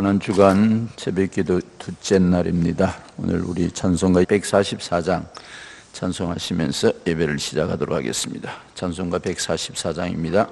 고난주간 새벽기도 둘째 날입니다. 오늘 우리 찬송가 144장 찬송하시면서 예배를 시작하도록 하겠습니다. 찬송가 144장입니다.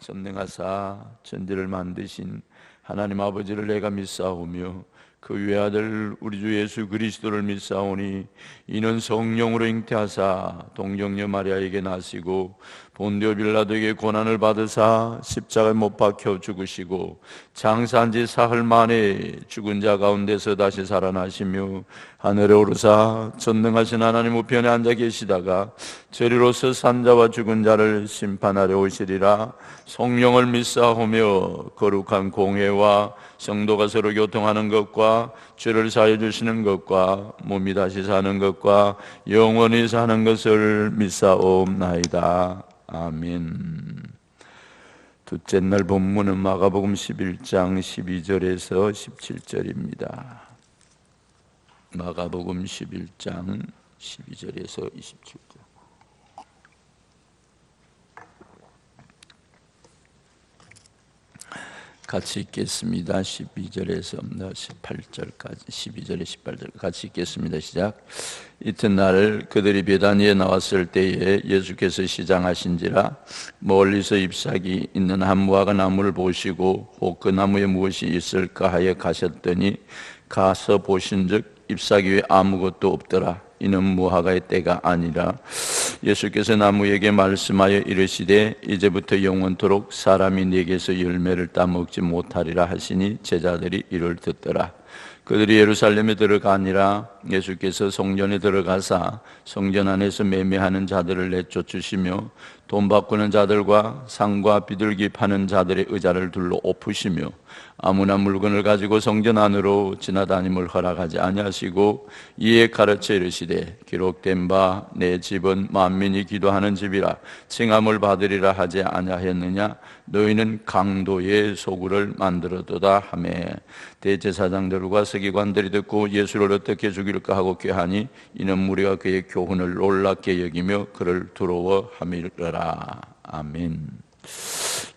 전능하사 천지를 만드신 하나님 아버지를 내가 믿사오며 그 외아들 우리 주 예수 그리스도를 믿사오니 이는 성령으로 잉태하사 동정녀 마리아에게 나시고 본디오 빌라도에게 고난을 받으사 십자가에 못 박혀 죽으시고 장사한 지 사흘 만에 죽은 자 가운데서 다시 살아나시며 하늘에 오르사 전능하신 하나님 우편에 앉아 계시다가 저리로서 산자와 죽은 자를 심판하려 오시리라. 성령을 믿사오며 거룩한 공회와 성도가 서로 교통하는 것과 죄를 사해 주시는 것과 몸이 다시 사는 것과 영원히 사는 것을 믿사옵나이다. 아멘. 둘째 날 본문은 마가복음 11장 12절에서 17절입니다. 마가복음 11장 12절에서 27절. 같이 읽겠습니다. 12절에서 18절까지 12절에 18절 같이 읽겠습니다. 시작. 이튿날 그들이 베다니에 나왔을 때에 예수께서 시장하신지라 멀리서 잎사귀 있는 한 무화과 나무를 보시고 혹 그 나무에 무엇이 있을까 하여 가셨더니 가서 보신즉 잎사귀 외에 아무것도 없더라. 이는 무화과의 때가 아니라. 예수께서 나무에게 말씀하여 이르시되 이제부터 영원토록 사람이 네게서 열매를 따먹지 못하리라 하시니 제자들이 이를 듣더라. 그들이 예루살렘에 들어가니라. 예수께서 성전에 들어가사 성전 안에서 매매하는 자들을 내쫓으시며 돈 바꾸는 자들과 상과 비둘기 파는 자들의 의자를 둘러 엎으시며 아무나 물건을 가지고 성전 안으로 지나다님을 허락하지 아니하시고 이에 가르쳐 이르시되 기록된 바 내 집은 만민이 기도하는 집이라 칭함을 받으리라 하지 아니하였느냐. 너희는 강도의 소굴을 만들어도다 하매 대제사장들과 서기관들이 듣고 예수를 어떻게 죽일까 하고 꾀하니 이는 무리가 그의 교훈을 놀랍게 여기며 그를 두려워함이라. 아멘.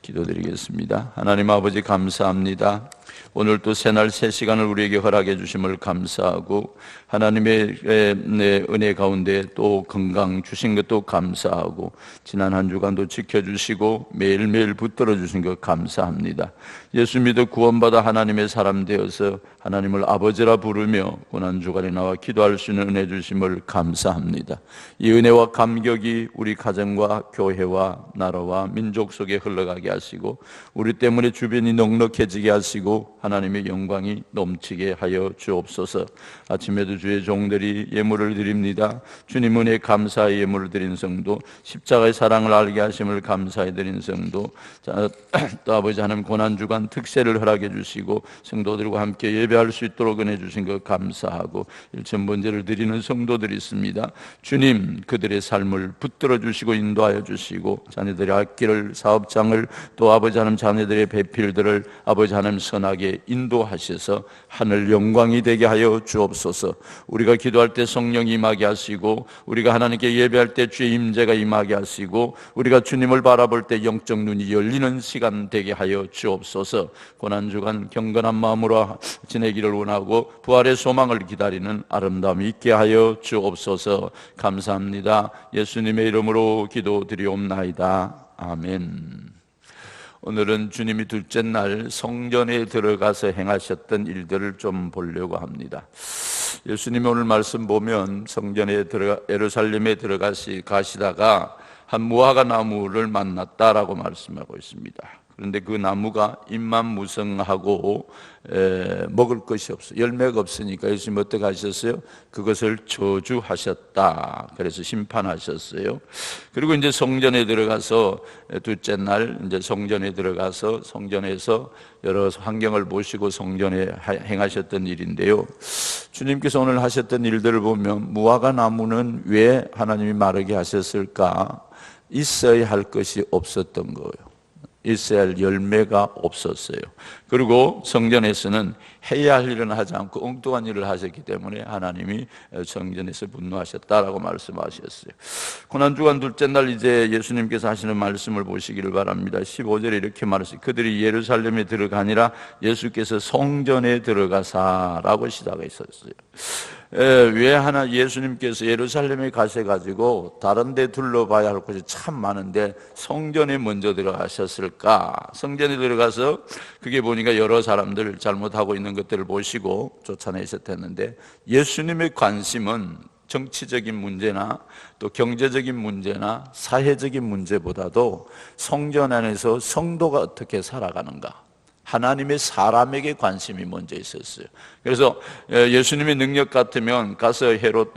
기도드리겠습니다. 하나님 아버지 감사합니다. 오늘 또 새날 새 시간을 우리에게 허락해 주심을 감사하고 하나님의 은혜 가운데 또 건강 주신 것도 감사하고 지난 한 주간도 지켜주시고 매일매일 붙들어 주신 것 감사합니다. 예수 믿어 구원받아 하나님의 사람 되어서 하나님을 아버지라 부르며 고난주간에 나와 기도할 수 있는 은혜 주심을 감사합니다. 이 은혜와 감격이 우리 가정과 교회와 나라와 민족 속에 흘러가게 하시고 우리 때문에 주변이 넉넉해지게 하시고 하나님의 영광이 넘치게 하여 주옵소서. 아침에도 주의 종들이 예물을 드립니다. 주님 은혜에 감사의 예물을 드린 성도, 십자가의 사랑을 알게 하심을 감사해 드린 성도, 또 아버지 하나님 고난주간 특세를 허락해 주시고 성도들과 함께 예배할 수 있도록 은혜 주신 것 감사하고 일천번제를 드리는 성도들이 있습니다. 주님 그들의 삶을 붙들어 주시고 인도하여 주시고 자녀들의 앞길을 사업장을 또 아버지 하나님 자녀들의 배필들을 아버지 하나님 선하게 인도하셔서 하늘 영광이 되게 하여 주옵소서. 우리가 기도할 때 성령이 임하게 하시고 우리가 하나님께 예배할 때 주의 임재가 임하게 하시고 우리가 주님을 바라볼 때 영적 눈이 열리는 시간 되게 하여 주옵소서. 고난주간 경건한 마음으로 지내기를 원하고 부활의 소망을 기다리는 아름다움이 있게 하여 주옵소서. 감사합니다. 예수님의 이름으로 기도드리옵나이다. 아멘. 오늘은 주님이 둘째 날 성전에 들어가서 행하셨던 일들을 좀 보려고 합니다. 예수님이 오늘 말씀 보면 성전에 예루살렘에 가시다가 한 무화과 나무를 만났다라고 말씀하고 있습니다. 그런데 그 나무가 잎만 무성하고 먹을 것이 없어요. 열매가 없으니까 예수님이 어떻게 하셨어요? 그것을 저주하셨다. 그래서 심판하셨어요. 그리고 이제 성전에 들어가서 둘째 날 이제 성전에 들어가서 성전에서 여러 환경을 보시고 성전에 행하셨던 일인데요. 주님께서 오늘 하셨던 일들을 보면 무화과 나무는 왜 하나님이 마르게 하셨을까? 있어야 할 것이 없었던 거예요. 있어야 할 열매가 없었어요. 그리고 성전에서는 해야 할 일은 하지 않고 엉뚱한 일을 하셨기 때문에 하나님이 성전에서 분노하셨다라고 말씀하셨어요. 고난주간 둘째 날 이제 예수님께서 하시는 말씀을 보시기를 바랍니다. 15절에 이렇게 말했어요. 그들이 예루살렘에 들어가니라. 예수께서 성전에 들어가사라고 시작했었어요. 왜 예수님께서 예루살렘에 가셔가지고 다른 데 둘러봐야 할 것이 참 많은데 성전에 먼저 들어가셨을까? 성전에 들어가서 그게 보니까 여러 사람들 잘못하고 있는 것들을 보시고 쫓아내셨다는데 예수님의 관심은 정치적인 문제나 또 경제적인 문제나 사회적인 문제보다도 성전 안에서 성도가 어떻게 살아가는가, 하나님의 사람에게 관심이 먼저 있었어요. 그래서 예수님의 능력 같으면 가서 헤롯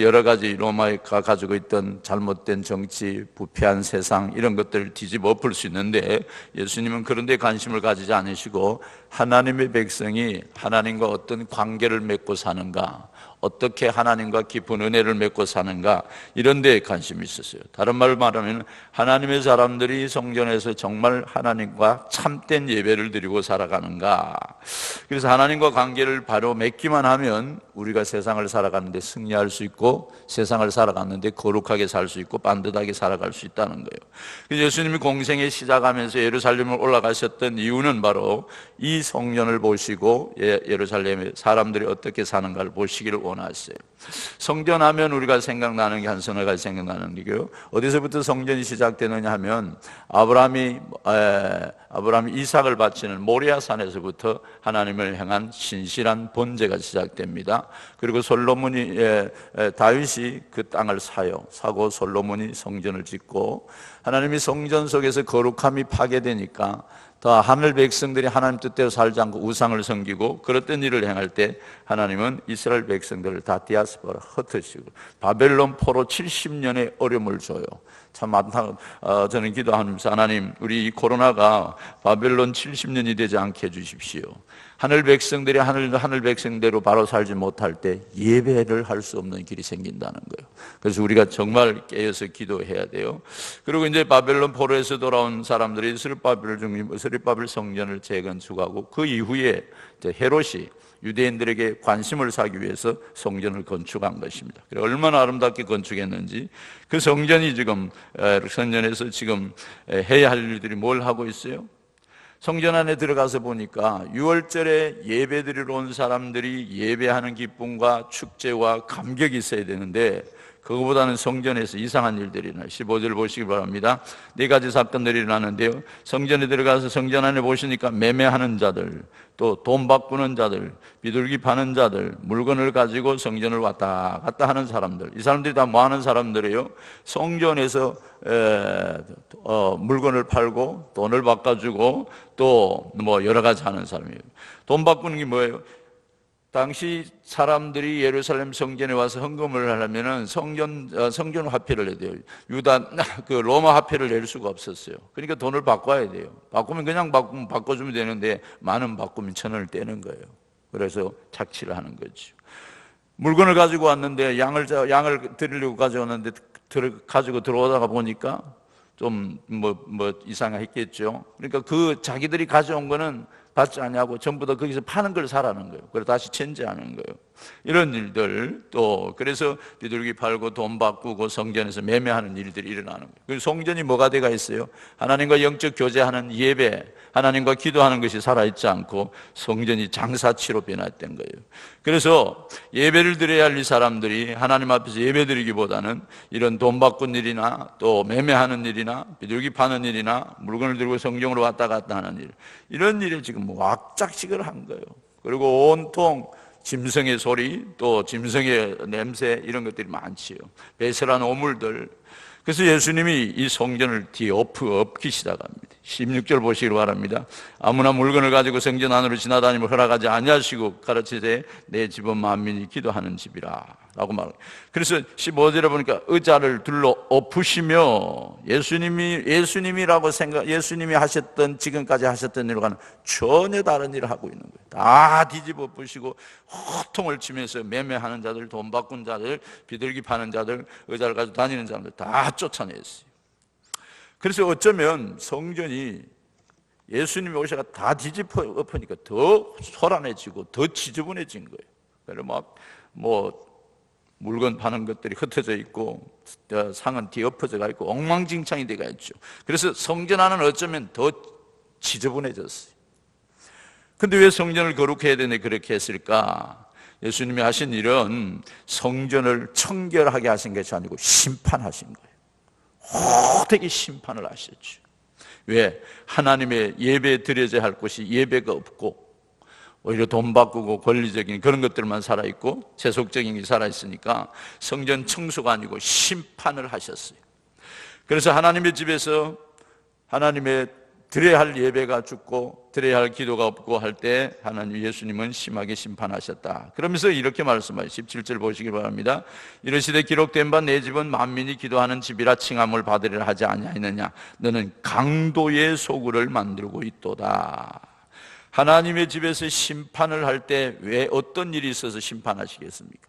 여러 가지 로마가 가지고 있던 잘못된 정치, 부패한 세상 이런 것들을 뒤집어 엎을 수 있는데 예수님은 그런 데 관심을 가지지 않으시고 하나님의 백성이 하나님과 어떤 관계를 맺고 사는가, 어떻게 하나님과 깊은 은혜를 맺고 사는가 이런 데에 관심이 있었어요. 다른 말로 말하면 하나님의 사람들이 성전에서 정말 하나님과 참된 예배를 드리고 살아가는가. 그래서 하나님과 관계를 바로 맺기만 하면 우리가 세상을 살아가는데 승리할 수 있고 세상을 살아가는데 거룩하게 살 수 있고 반듯하게 살아갈 수 있다는 거예요. 그래서 예수님이 공생에 시작하면서 예루살렘을 올라가셨던 이유는 바로 이 성전을 보시고 예루살렘의 사람들이 어떻게 사는가를 보시기를 원하셨어요. 성전하면 우리가 생각나는 게 한 서너 가지 생각나는 게요. 어디서부터 성전이 시작되느냐 하면 아브라함이 이삭을 바치는 모리아 산에서부터 하나님을 향한 신실한 번제가 시작됩니다. 그리고 다윗이 그 땅을 사고 솔로몬이 성전을 짓고, 하나님이 성전 속에서 거룩함이 파괴되니까 더 하늘 백성들이 하나님 뜻대로 살지 않고 우상을 섬기고 그랬던 일을 행할 때 하나님은 이스라엘 백성들을 다 디아스포라 흩으시고 바벨론 포로 70년의 어려움을 줘요. 참 저는 기도하면서, 하나님, 우리 이 코로나가 바벨론 70년이 되지 않게 해주십시오. 하늘 백성들이 하늘 백성대로 바로 살지 못할 때 예배를 할 수 없는 길이 생긴다는 거예요. 그래서 우리가 정말 깨어서 기도해야 돼요. 그리고 이제 바벨론 포로에서 돌아온 사람들이 스룹바벨 성전을 재건축하고, 그 이후에 헤롯이 유대인들에게 관심을 사기 위해서 성전을 건축한 것입니다. 그래 얼마나 아름답게 건축했는지, 그 성전이 지금 성전에서 지금 해야 할 일들이 뭘 하고 있어요? 성전 안에 들어가서 보니까 6월절에 예배드리러 온 사람들이 예배하는 기쁨과 축제와 감격이 있어야 되는데, 그거보다는 성전에서 이상한 일들이 일어나요. 15절 보시기 바랍니다. 4가지 사건들이 일어나는데요, 성전에 들어가서 성전 안에 보시니까 매매하는 자들, 또 돈 바꾸는 자들, 비둘기 파는 자들, 물건을 가지고 성전을 왔다 갔다 하는 사람들, 이 사람들이 다 뭐 하는 사람들이에요? 성전에서 물건을 팔고 돈을 바꿔주고 또 뭐 여러 가지 하는 사람이에요. 돈 바꾸는 게 뭐예요? 당시 사람들이 예루살렘 성전에 와서 헌금을 하려면은 성전 화폐를 내야 돼요. 로마 화폐를 낼 수가 없었어요. 그러니까 돈을 바꿔야 돼요. 바꾸면 그냥 바꿔주면 되는데, 많은 바꾸면 1,000원을 떼는 거예요. 그래서 착취를 하는 거죠. 물건을 가지고 왔는데 양을 드리려고 가져왔는데 가지고 들어오다가 보니까 좀 이상했겠죠. 그러니까 그 자기들이 가져온 거는 받지 않냐고 전부 다 거기서 파는 걸 사라는 거예요. 그래서 다시 천지하는 거예요. 이런 일들, 또 그래서 비둘기 팔고 돈 바꾸고 성전에서 매매하는 일들이 일어나는 거예요. 그래서 성전이 뭐가 돼가 있어요? 하나님과 영적 교제하는 예배, 하나님과 기도하는 것이 살아있지 않고 성전이 장사치로 변화된 거예요. 그래서 예배를 드려야 할 이 사람들이 하나님 앞에서 예배 드리기보다는 이런 돈 바꾼 일이나 또 매매하는 일이나 비둘기 파는 일이나 물건을 들고 성경으로 왔다 갔다 하는 일, 이런 일에 지금 왁작식을 한 거예요. 그리고 온통 짐승의 소리, 또 짐승의 냄새, 이런 것들이 많지요. 배설한 오물들. 그래서 예수님이 이 성전을 엎기 시작합니다. 16절 보시기 바랍니다. 아무나 물건을 가지고 성전 안으로 지나다니면 허락하지 아니하시고 가르치되 내 집은 만민이 기도하는 집이라 라고 말해요. 그래서 15절에 보니까 의자를 둘러 엎으시며, 예수님이 하셨던, 지금까지 하셨던 일과는 전혀 다른 일을 하고 있는 거예요. 다 뒤집어 엎으시고 호통을 치면서 매매하는 자들, 돈 바꾼 자들, 비둘기 파는 자들, 의자를 가지고 다니는 사람들 다 쫓아냈어요. 그래서 어쩌면 성전이 예수님이 오셔가 다 뒤집어 엎으니까 더 소란해지고 더 지저분해진 거예요. 그래서 물건 파는 것들이 흩어져 있고 상은 뒤엎어져 있고 엉망진창이 되어 있죠. 그래서 성전 안은 어쩌면 더 지저분해졌어요. 근데 왜 성전을 거룩해야 되는데 그렇게 했을까? 예수님이 하신 일은 성전을 청결하게 하신 것이 아니고 심판하신 거예요. 호되게 심판을 하셨죠. 왜? 하나님의 예배 드려야 할 곳이 예배가 없고 오히려 돈 바꾸고 권리적인 그런 것들만 살아있고 세속적인 게 살아있으니까 성전 청소가 아니고 심판을 하셨어요. 그래서 하나님의 집에서 하나님의 드려야 할 예배가 죽고 드려야 할 기도가 없고 할 때 하나님 예수님은 심하게 심판하셨다. 그러면서 이렇게 말씀하시죠. 17절 보시기 바랍니다. 이르시되 기록된 바 내 집은 만민이 기도하는 집이라 칭함을 받으리라 하지 아니하였느냐. 너는 강도의 소굴을 만들고 있도다. 하나님의 집에서 심판을 할 때 왜 어떤 일이 있어서 심판하시겠습니까?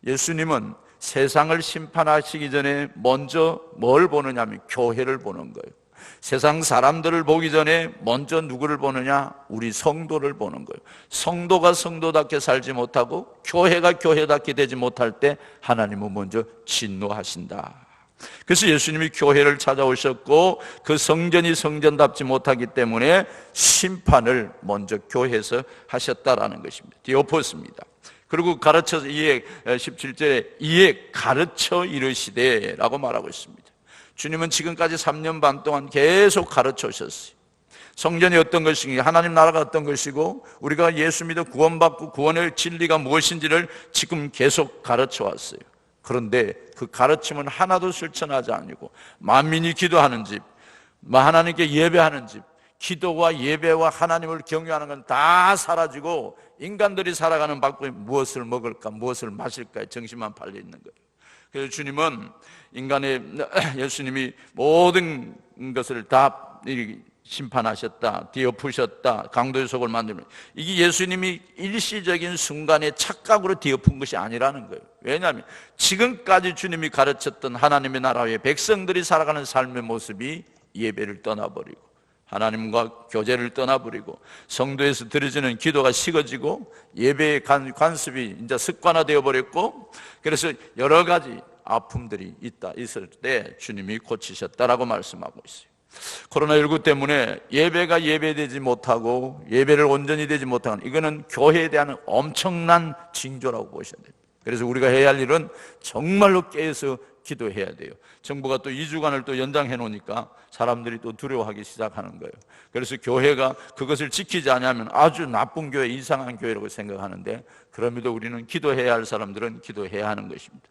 예수님은 세상을 심판하시기 전에 먼저 뭘 보느냐 하면 교회를 보는 거예요. 세상 사람들을 보기 전에 먼저 누구를 보느냐? 우리 성도를 보는 거예요. 성도가 성도답게 살지 못하고 교회가 교회답게 되지 못할 때 하나님은 먼저 진노하신다. 그래서 예수님이 교회를 찾아오셨고 그 성전이 성전답지 못하기 때문에 심판을 먼저 교회에서 하셨다라는 것입니다. 뒤엎었습니다. 그리고 가르쳐 이에 17절에 이에 가르쳐 이르시되 라고 말하고 있습니다. 주님은 지금까지 3년 반 동안 계속 가르쳐 오셨어요. 성전이 어떤 것이고 하나님 나라가 어떤 것이고 우리가 예수 믿어 구원받고 구원의 진리가 무엇인지를 지금 계속 가르쳐 왔어요. 그런데 그 가르침은 하나도 실천하지 않고 만민이 기도하는 집, 하나님께 예배하는 집, 기도와 예배와 하나님을 경외하는 건 다 사라지고 인간들이 살아가는 방법이 무엇을 먹을까 무엇을 마실까에 정신만 팔려 있는 거예요. 그래서 주님은 예수님이 모든 것을 다 심판하셨다, 뒤엎으셨다, 강도의 속을 만들면 이게 예수님이 일시적인 순간의 착각으로 뒤엎은 것이 아니라는 거예요. 왜냐하면 지금까지 주님이 가르쳤던 하나님의 나라의 백성들이 살아가는 삶의 모습이 예배를 떠나버리고 하나님과 교제를 떠나버리고 성도에서 드려지는 기도가 식어지고 예배의 관습이 이제 습관화되어 버렸고, 그래서 여러 가지 아픔들이 있을 때 주님이 고치셨다라고 말씀하고 있어요. 코로나19 때문에 예배가 예배되지 못하고 예배를 온전히 되지 못하는, 이거는 교회에 대한 엄청난 징조라고 보셔야 됩니다. 그래서 우리가 해야 할 일은 정말로 깨어서 기도해야 돼요. 정부가 또 2주간을 또 연장해 놓으니까 사람들이 또 두려워하기 시작하는 거예요. 그래서 교회가 그것을 지키지 않으면 아주 나쁜 교회, 이상한 교회라고 생각하는데, 그럼에도 우리는 기도해야 할 사람들은 기도해야 하는 것입니다.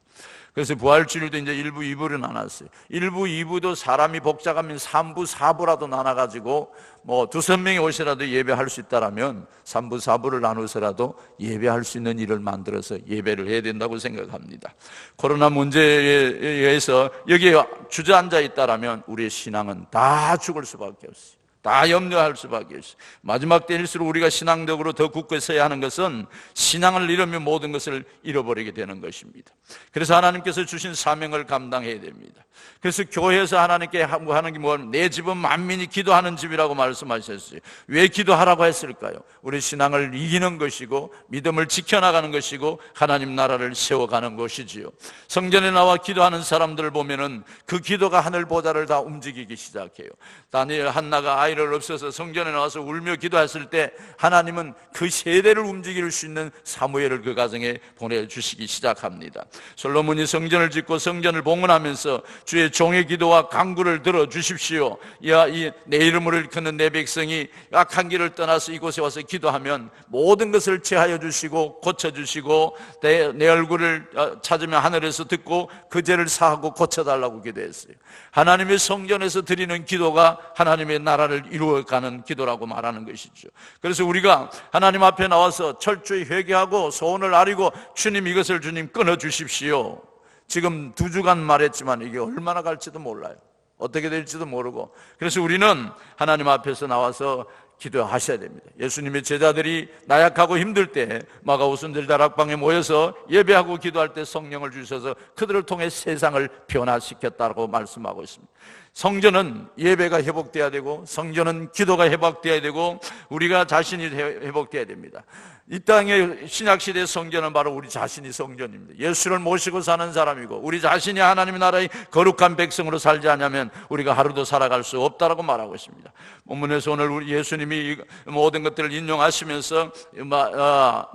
그래서 부활주일도 이제 1부, 2부로 나눴어요. 1부, 2부도 사람이 복잡하면 3부, 4부라도 나눠가지고 뭐 2~3명이 오시라도 예배할 수 있다라면 3부, 4부를 나누서라도 예배할 수 있는 일을 만들어서 예배를 해야 된다고 생각합니다. 코로나 문제에 의해서 여기에 주저앉아 있다라면 우리의 신앙은 다 죽을 수밖에 없어요. 다 염려할 수밖에 없어요. 마지막 때일수록 우리가 신앙적으로 더 굳게 서야 하는 것은 신앙을 잃으면 모든 것을 잃어버리게 되는 것입니다. 그래서 하나님께서 주신 사명을 감당해야 됩니다. 그래서 교회에서 하나님께 하는 게 뭐냐면 내 집은 만민이 기도하는 집이라고 말씀하셨어요. 왜 기도하라고 했을까요? 우리 신앙을 이기는 것이고 믿음을 지켜나가는 것이고 하나님 나라를 세워가는 것이지요. 성전에 나와 기도하는 사람들을 보면은 그 기도가 하늘 보좌를 다 움직이기 시작해요. 다니엘 한나가 아이를 없어서 성전에 나와서 울며 기도했을 때 하나님은 그 세대를 움직일 수 있는 사무엘을 그 가정에 보내주시기 시작합니다. 솔로몬이 성전을 짓고 성전을 봉헌하면서 주의 종의 기도와 간구를 들어주십시오. 내 이름을 일컫는 내 백성이 악한 길을 떠나서 이곳에 와서 기도하면 모든 것을 제하여 주시고 고쳐주시고 내 얼굴을 찾으면 하늘에서 듣고 그 죄를 사하고 고쳐달라고 기도했어요. 하나님의 성전에서 드리는 기도가 하나님의 나라를 이루어가는 기도라고 말하는 것이죠. 그래서 우리가 하나님 앞에 나와서 철저히 회개하고 소원을 아리고 주님 이것을 주님 끊어주십시오. 지금 2주간 말했지만 이게 얼마나 갈지도 몰라요. 어떻게 될지도 모르고, 그래서 우리는 하나님 앞에서 나와서 기도하셔야 됩니다. 예수님의 제자들이 나약하고 힘들 때 마가오순절 다락방에 모여서 예배하고 기도할 때 성령을 주셔서 그들을 통해 세상을 변화시켰다고 말씀하고 있습니다. 성전은 예배가 회복돼야 되고 성전은 기도가 회복돼야 되고 우리가 자신이 회복돼야 됩니다. 이 땅의 신약시대의 성전은 바로 우리 자신이 성전입니다. 예수를 모시고 사는 사람이고 우리 자신이 하나님의 나라의 거룩한 백성으로 살지 않으면 우리가 하루도 살아갈 수 없다라고 말하고 있습니다. 본문에서 오늘 우리 예수님이 모든 것들을 인용하시면서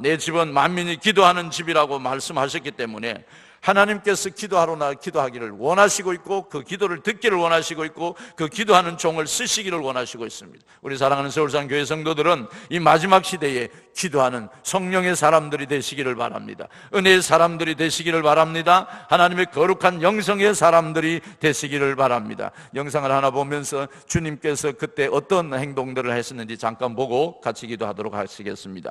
내 집은 만민이 기도하는 집이라고 말씀하셨기 때문에 하나님께서 기도하기를 원하시고 있고 그 기도를 듣기를 원하시고 있고 그 기도하는 종을 쓰시기를 원하시고 있습니다. 우리 사랑하는 서울상교회 성도들은 이 마지막 시대에 기도하는 성령의 사람들이 되시기를 바랍니다. 은혜의 사람들이 되시기를 바랍니다. 하나님의 거룩한 영성의 사람들이 되시기를 바랍니다. 영상을 하나 보면서 주님께서 그때 어떤 행동들을 하셨는지 잠깐 보고 같이 기도하도록 하시겠습니다.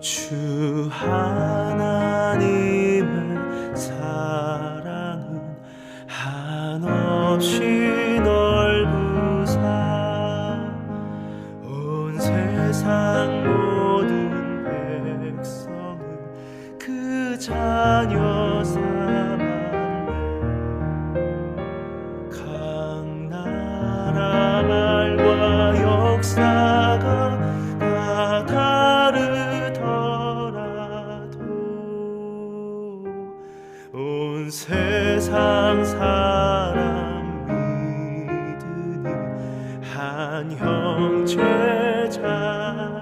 주 하나님의 사랑은 한없이 넓으사 온 세상 모든 백성은 그 자녀 삼았네. 각 나라 말과 역사가 다 다르더라도 온 세상 사람 믿으니 한 형제 자매라.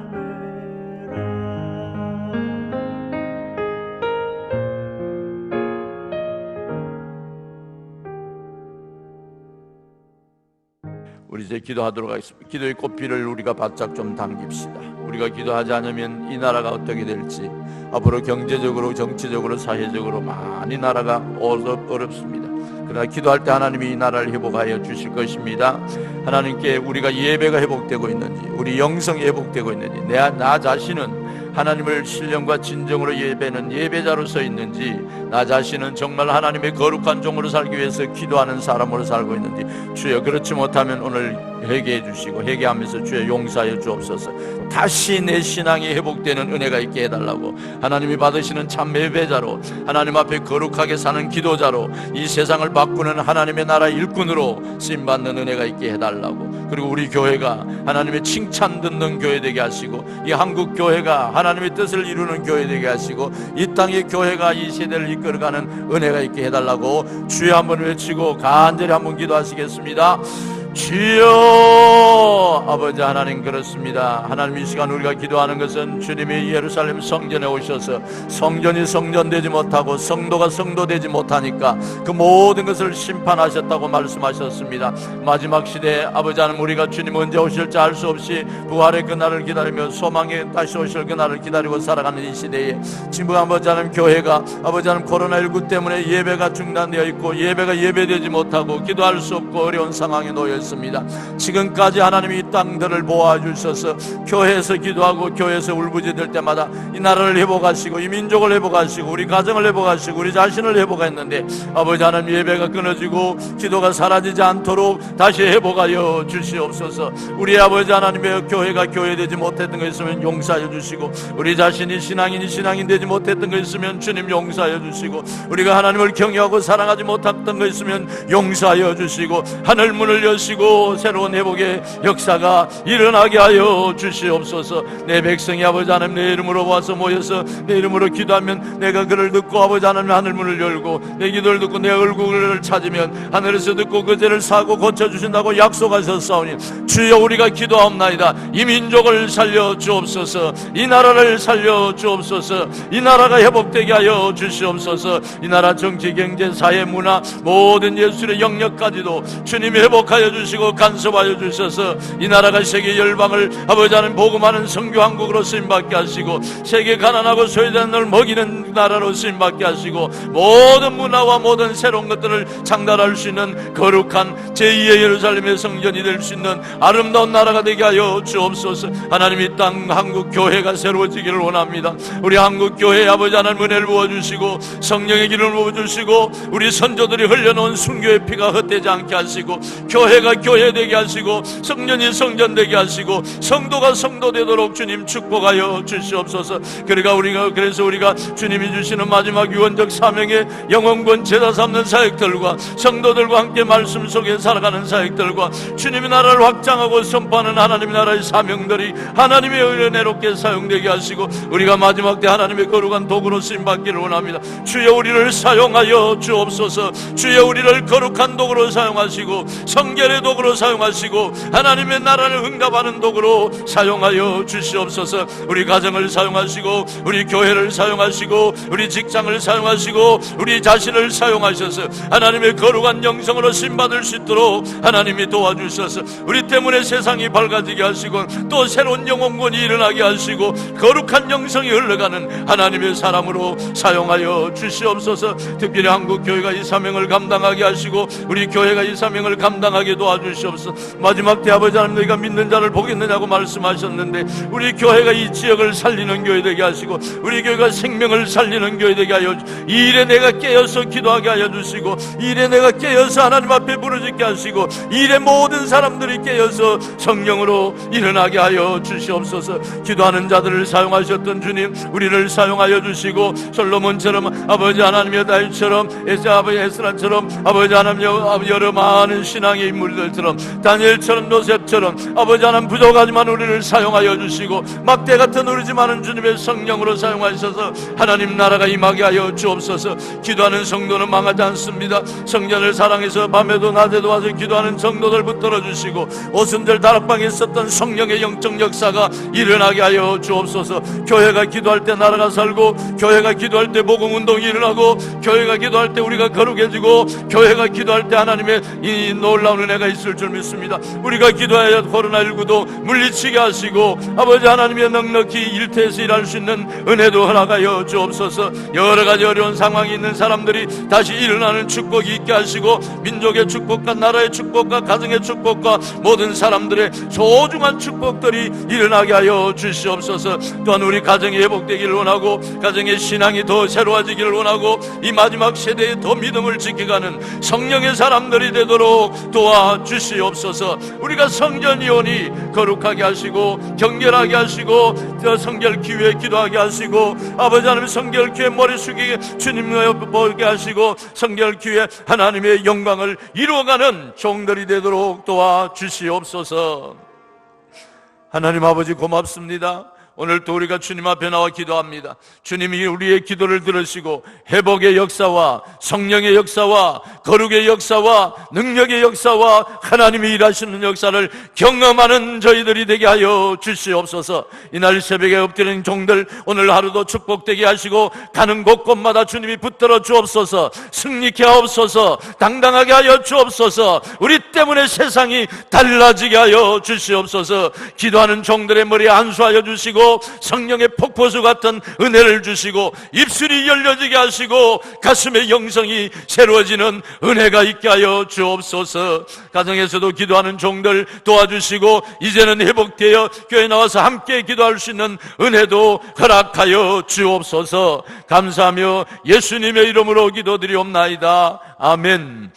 우리 이제 기도하도록 하겠습니다. 기도의 꽃비를 우리가 바짝 좀 당깁시다. 우리가 기도하지 않으면 이 나라가 어떻게 될지, 앞으로 경제적으로, 정치적으로, 사회적으로 많이 나라가 어렵습니다. 그러나 기도할 때 하나님이 이 나라를 회복하여 주실 것입니다. 하나님께 우리가 예배가 회복되고 있는지, 우리 영성이 회복되고 있는지, 나 자신은 하나님을 신령과 진정으로 예배는 예배자로서 있는지, 나 자신은 정말 하나님의 거룩한 종으로 살기 위해서 기도하는 사람으로 살고 있는지, 주여 그렇지 못하면 오늘 회개해 주시고, 회개하면서 주여 용서하여 주옵소서. 다시 내 신앙이 회복되는 은혜가 있게 해달라고, 하나님이 받으시는 참 예배자로, 하나님 앞에 거룩하게 사는 기도자로, 이 세상을 바꾸는 하나님의 나라 일꾼으로 쓰임받는 은혜가 있게 해달라고, 그리고 우리 교회가 하나님의 칭찬 듣는 교회 되게 하시고, 이 한국 교회가 하나님의 뜻을 이루는 교회 되게 하시고, 이 땅의 교회가 이 세대를 이끌어가는 은혜가 있게 해달라고 주여 한번 외치고 간절히 한번 기도하시겠습니다. 주여. 아버지 하나님, 그렇습니다. 하나님, 이 시간 우리가 기도하는 것은 주님이 예루살렘 성전에 오셔서 성전이 성전되지 못하고 성도가 성도되지 못하니까 그 모든 것을 심판하셨다고 말씀하셨습니다. 마지막 시대에 아버지 하나님, 우리가 주님 언제 오실지 알 수 없이 부활의 그날을 기다리며 소망에 다시 오실 그날을 기다리고 살아가는 이 시대에 지금 아버지 하나님, 교회가 아버지 하나님 코로나19 때문에 예배가 중단되어 있고 예배가 예배되지 못하고 기도할 수 없고 어려운 상황에 놓여 있습니다. 지금까지 하나님이 이 땅들을 보아주셔서 교회에서 기도하고 교회에서 울부짖을 때마다 이 나라를 회복하시고 이 민족을 회복하시고 우리 가정을 회복하시고 우리 자신을 회복했는데, 아버지 하나님, 예배가 끊어지고 기도가 사라지지 않도록 다시 회복하여 주시옵소서. 우리 아버지 하나님의 교회가 교회되지 못했던 것 있으면 용서하여 주시고, 우리 자신이 신앙인 되지 못했던 것 있으면 주님 용서하여 주시고, 우리가 하나님을 경외하고 사랑하지 못했던 것 있으면 용서하여 주시고, 하늘 문을 여시고 새로운 회복의 역사가 일어나게 하여 주시옵소서. 내 백성이 아버지 하나님 내 이름으로 와서 모여서 내 이름으로 기도하면 내가 그를 듣고 아버지 하나님 하늘 문을 열고 내 기도를 듣고 내 얼굴을 찾으면 하늘에서 듣고 그 죄를 사고 고쳐주신다고 약속하셨사오니, 주여 우리가 기도하옵나이다. 이 민족을 살려 주옵소서. 이 나라를 살려 주옵소서. 이 나라가 회복되게 하여 주시옵소서. 이 나라 정치, 경제, 사회, 문화 모든 예술의 영역까지도 주님이 회복하여 주시고 간섭하여 주셔서 이 나라가 세계 열방을 아버지 하나님 복음하는 선교 왕국으로 쓰임받게 하시고, 세계 가난하고 소외된 널 먹이는 나라로 쓰임받게 하시고, 모든 문화와 모든 새로운 것들을 창달할 수 있는 거룩한 제2의 예루살렘의 성전이 될 수 있는 아름다운 나라가 되게 하여 주옵소서. 하나님, 이 땅 한국 교회가 새로워지기를 원합니다. 우리 한국 교회에 아버지 하나님 은혜를 부어주시고 성령의 기름을 부어주시고, 우리 선조들이 흘려놓은 순교의 피가 헛되지 않게 하시고, 교회가 교회 되게 하시고, 성전이 성전 되게 하시고, 성도가 성도 되도록 주님 축복하여 주시옵소서. 그래서 우리가 주님이 주시는 마지막 유언적 사명의 영원권 제사 삼는 사역들과 성도들과 함께 말씀 속에 살아가는 사역들과 주님의 나라를 확장하고 선포하는 하나님의 나라의 사명들이 하나님의 은혜롭게 사용되게 하시고, 우리가 마지막 때 하나님의 거룩한 도구로 쓰임받기를 원합니다. 주여 우리를 사용하여 주옵소서. 주여 우리를 거룩한 도구로 사용하시고 성결의 도구로 사용하시고 하나님의 나라를 응답하는 도구로 사용하여 주시옵소서. 우리 가정을 사용하시고 우리 교회를 사용하시고 우리 직장을 사용하시고 우리 자신을 사용하셔서 하나님의 거룩한 영성으로 쓰임받을 수 있도록 하나님이 도와주셔서 우리 때문에 세상이 밝아지게 하시고 또 새로운 영혼권이 일어나게 하시고 거룩한 영성이 흘러가는 하나님의 사람으로 사용하여 주시옵소서. 특별히 한국교회가 이 사명을 감당하게 하시고 우리 교회가 이 사명을 감당하게 도와주시옵소서. 도와주시옵소서. 마지막 때 아버지 하나님, 너희가 믿는 자를 보겠느냐고 말씀하셨는데 우리 교회가 이 지역을 살리는 교회 되게 하시고 우리 교회가 생명을 살리는 교회 되게 하여 이 일에 내가 깨어서 기도하게 하여 주시고 이 일에 내가 깨어서 하나님 앞에 부르짖게 하시고 이 일에 모든 사람들이 깨어서 성령으로 일어나게 하여 주시옵소서. 기도하는 자들을 사용하셨던 주님, 우리를 사용하여 주시고 솔로몬처럼 아버지 하나님의 다윗처럼 에스라처럼 아버지 하나님 여러 많은 신앙의 인물들처럼 다니엘처럼 요셉처럼 아버지 하나님 부족하지만 우리를 사용하여 주시고 막대 같은 우리 많은 주님의 성령으로 사용하셔서 하나님 나라가 임하게 하여 주옵소서. 기도하는 성도는 망하지 않습니다. 성전을 사랑해서 밤에도 낮에도 와서 기도하는 성도들 붙들어 주시고 오순절 다락방에 있었던 성령의 영적 역사가 일어나게 하여 주옵소서. 교회가 기도할 때 나라가 살고 교회가 기도할 때 복음운동이 일어나고 교회가 기도할 때 우리가 거룩해지고 교회가 기도할 때 하나님의 이 놀라운 은혜가 있을 줄 믿습니다. 우리가 기도하여 코로나19도 물리치게 하시고 아버지 하나님의 넉넉히 일터에서 일할 수 있는 은혜도 허락하여 주옵소서. 여러가지 어려운 상황이 있는 사람들이 다시 일어나는 축복이 있게 하시고 민족의 축복과 나라의 축복과 가정의 축복과 모든 사람들의 소중한 축복들이 일어나게 하여 주시옵소서. 또한 우리 가정이 회복되기를 원하고 가정의 신앙이 더 새로워지기를 원하고 이 마지막 세대에 더 믿음을 지켜가는 성령의 사람들이 되도록 도와주시옵소서. 우리가 성전이오니 거룩하게 하시고 경결하게 하시고 성결기회에 기도하게 하시고 아버지 하나님 성결기회 머리 숙이게 주님을 보게 하시고 성결기회 하나님의 영광을 이루어가는 종들이 되도록 도와주시옵소서. 하나님 아버지 고맙습니다. 오늘도 우리가 주님 앞에 나와 기도합니다. 주님이 우리의 기도를 들으시고 회복의 역사와 성령의 역사와 거룩의 역사와 능력의 역사와 하나님이 일하시는 역사를 경험하는 저희들이 되게 하여 주시옵소서. 이날 새벽에 엎드리는 종들 오늘 하루도 축복되게 하시고 가는 곳곳마다 주님이 붙들어 주옵소서. 승리케 하옵소서. 당당하게 하여 주옵소서. 우리 때문에 세상이 달라지게 하여 주시옵소서. 기도하는 종들의 머리에 안수하여 주시고 성령의 폭포수 같은 은혜를 주시고 입술이 열려지게 하시고 가슴의 영성이 새로워지는 은혜가 있게 하여 주옵소서. 가정에서도 기도하는 종들 도와주시고 이제는 회복되어 교회 나와서 함께 기도할 수 있는 은혜도 허락하여 주옵소서. 감사하며 예수님의 이름으로 기도드리옵나이다. 아멘.